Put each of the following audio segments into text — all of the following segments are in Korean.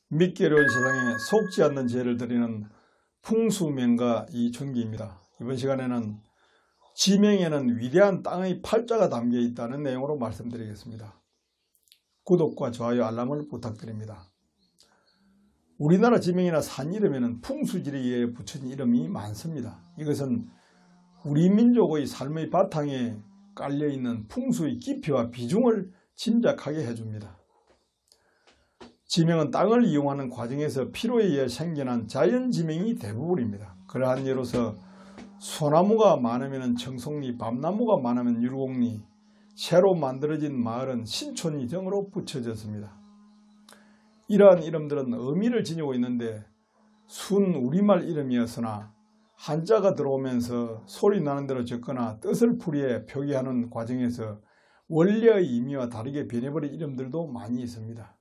믿기 어려운 세상에 속지 않는 죄를 드리는 풍수명가 이춘기입니다. 이번 시간에는 지명에는 위대한 땅의 팔자가 담겨 있다는 내용으로 말씀드리겠습니다. 구독과 좋아요, 알람을 부탁드립니다. 우리나라 지명이나 산 이름에는 풍수지리에 의해 붙여진 이름이 많습니다. 이것은 우리 민족의 삶의 바탕에 깔려있는 풍수의 깊이와 비중을 짐작하게 해줍니다. 지명은 땅을 이용하는 과정에서 필요에 의해 생겨난 자연 지명이 대부분입니다. 그러한 예로서 소나무가 많으면 청송리, 밤나무가 많으면 율곡리, 새로 만들어진 마을은 신촌리 등으로 붙여졌습니다. 이러한 이름들은 의미를 지니고 있는데 순 우리말 이름이었으나 한자가 들어오면서 소리 나는 대로 적거나 뜻을 풀이해 표기하는 과정에서 원래의 의미와 다르게 변해버린 이름들도 많이 있습니다.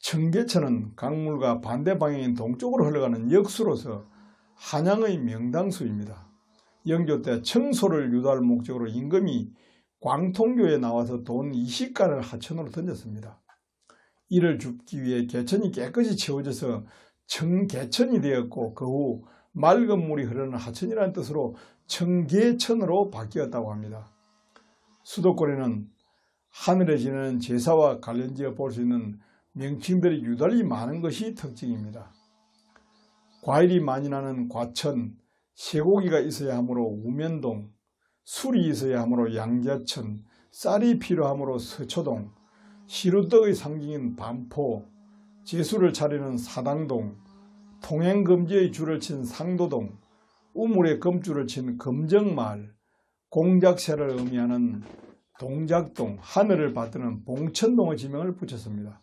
청계천은 강물과 반대 방향인 동쪽으로 흘러가는 역수로서 한양의 명당수입니다. 영조 때 청소를 유도할 목적으로 임금이 광통교에 나와서 돈 20간을 하천으로 던졌습니다. 이를 줍기 위해 개천이 깨끗이 채워져서 청계천이 되었고 그 후 맑은 물이 흐르는 하천이라는 뜻으로 청계천으로 바뀌었다고 합니다. 수도권에는 하늘에 지내는 제사와 관련지어 볼 수 있는 명칭들이 유달리 많은 것이 특징입니다. 과일이 많이 나는 과천, 쇠고기가 있어야 하므로 우면동, 술이 있어야 하므로 양자천, 쌀이 필요하므로 서초동, 시루떡의 상징인 반포, 제수를 차리는 사당동, 통행금지의 줄을 친 상도동, 우물에 금줄을 친 금정마을, 공작새를 의미하는 동작동, 하늘을 받드는 봉천동의 지명을 붙였습니다.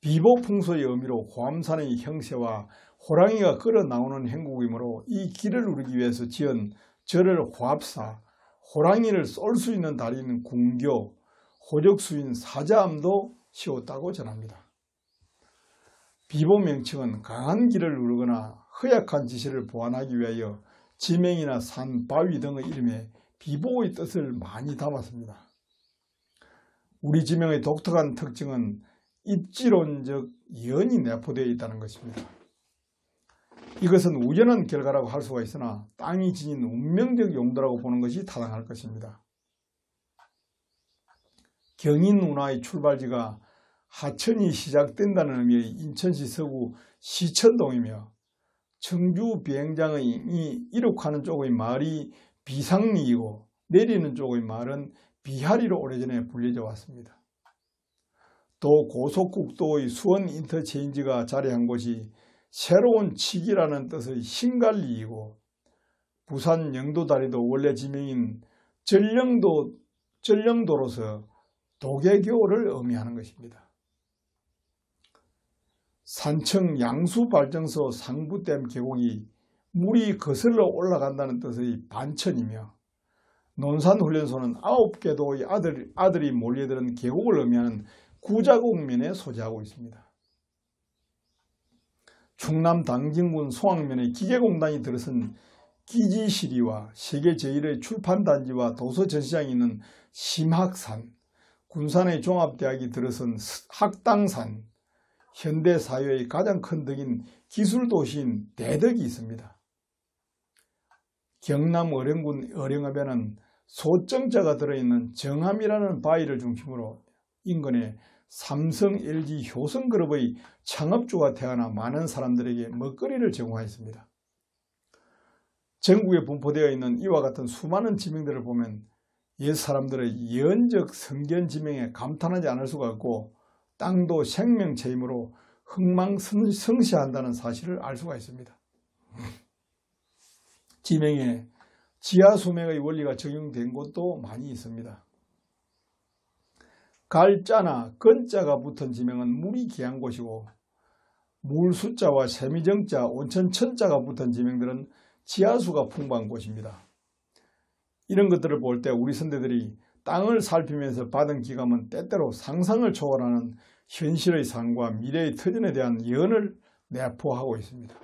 비보풍소의 의미로 호암산의 형세와 호랑이가 걸어 나오는 행국이므로 이 길을 누리기 위해서 지은 절을 호압사, 호랑이를 쏠 수 있는 다리인 궁교, 호적수인 사자암도 씌웠다고 전합니다. 비보 명칭은 강한 길을 누르거나 허약한 지시를 보완하기 위하여 지명이나 산, 바위 등의 이름에 비보의 뜻을 많이 담았습니다. 우리 지명의 독특한 특징은 입지론적 연이 내포되어 있다는 것입니다. 이것은 우연한 결과라고 할 수가 있으나 땅이 지닌 운명적 용도라고 보는 것이 타당할 것입니다. 경인운하의 출발지가 하천이 시작된다는 의미의 인천시 서구 시천동이며 청주 비행장이 이륙하는 쪽의 마을이 비상리이고 내리는 쪽의 마을은 비하리로 오래전에 불려져 왔습니다. 또 고속국도의 수원 인터체인지가 자리한 곳이 새로운 치기라는 뜻의 신갈리이고 부산 영도다리도 원래 지명인 전령도로서 도계교를 의미하는 것입니다. 산청 양수발전소 상부댐 계곡이 물이 거슬러 올라간다는 뜻의 반천이며 논산훈련소는 9개 도의 아들이 몰려드는 계곡을 의미하는 구자곡면에 소재하고 있습니다. 충남 당진군 송악면에 기계공단이 들어선 기지시리와 세계 제1의 출판단지와 도서전시장이 있는 심학산, 군산의 종합대학이 들어선 학당산, 현대사회의 가장 큰 덕인 기술도시인 대덕이 있습니다. 경남 어령군 어령읍에는 소정자가 들어있는 정함이라는 바위를 중심으로 인근에 삼성, LG, 효성그룹의 창업주가 태어나 많은 사람들에게 먹거리를 제공하였습니다. 전국에 분포되어 있는 이와 같은 수많은 지명들을 보면 옛 사람들의 예언적 성견 지명에 감탄하지 않을 수가 없고 땅도 생명체이므로 흥망성쇠한다는 사실을 알 수가 있습니다. 지명에 지하수맥의 원리가 적용된 곳도 많이 있습니다. 갈자나 건자가 붙은 지명은 물이 귀한 곳이고 물수자와 세미정자, 온천천자가 붙은 지명들은 지하수가 풍부한 곳입니다. 이런 것들을 볼 때 우리 선대들이 땅을 살피면서 받은 기감은 때때로 상상을 초월하는 현실의 삶과 미래의 터전에 대한 예언을 내포하고 있습니다.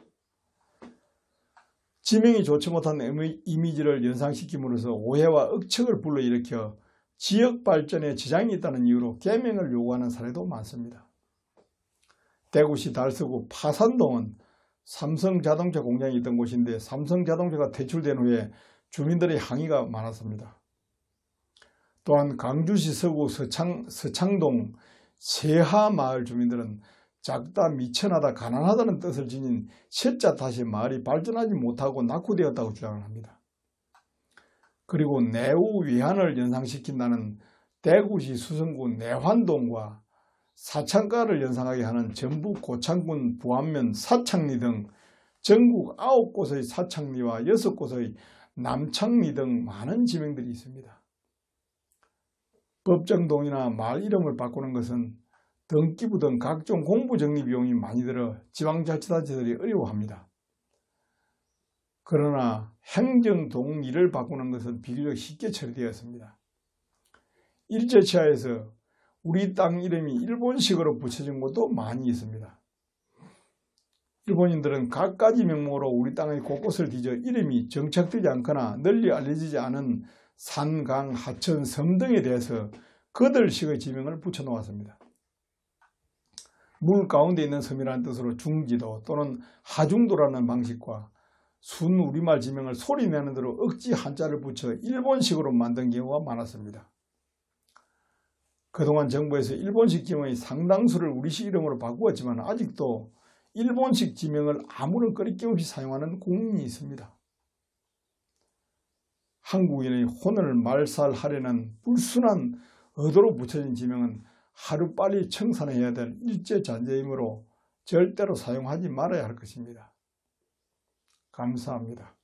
지명이 좋지 못한 이미지를 연상시킴으로써 오해와 억측을 불러일으켜 지역 발전에 지장이 있다는 이유로 개명을 요구하는 사례도 많습니다. 대구시 달서구 파산동은 삼성자동차 공장이 있던 곳인데 삼성자동차가 퇴출된 후에 주민들의 항의가 많았습니다. 또한 강주시 서구 서창동 세하마을 주민들은 작다 미천하다 가난하다는 뜻을 지닌 세자 탓에 마을이 발전하지 못하고 낙후되었다고 주장을 합니다. 그리고 내후 위안을 연상시킨다는 대구시 수성구 내환동과 사창가를 연상하게 하는 전북 고창군 부안면 사창리 등 전국 9곳의 사창리와 6곳의 남창리 등 많은 지명들이 있습니다. 법정동이나 마을 이름을 바꾸는 것은 등기부 등 각종 공부 정리 비용이 많이 들어 지방자치단체들이 어려워합니다. 그러나 행정동일을 바꾸는 것은 비교적 쉽게 처리되었습니다. 일제치하에서 우리 땅 이름이 일본식으로 붙여진 곳도 많이 있습니다. 일본인들은 갖가지 명목으로 우리 땅의 곳곳을 뒤져 이름이 정착되지 않거나 널리 알려지지 않은 산, 강, 하천, 섬 등에 대해서 그들식의 지명을 붙여놓았습니다. 물 가운데 있는 섬이라는 뜻으로 중지도 또는 하중도라는 방식과 순 우리말 지명을 소리내는 대로 억지 한자를 붙여 일본식으로 만든 경우가 많았습니다. 그동안 정부에서 일본식 지명의 상당수를 우리식 이름으로 바꾸었지만 아직도 일본식 지명을 아무런 거리낌 없이 사용하는 국민이 있습니다. 한국인의 혼을 말살하려는 불순한 의도로 붙여진 지명은 하루빨리 청산해야 될 일제잔재이므로 절대로 사용하지 말아야 할 것입니다. 감사합니다.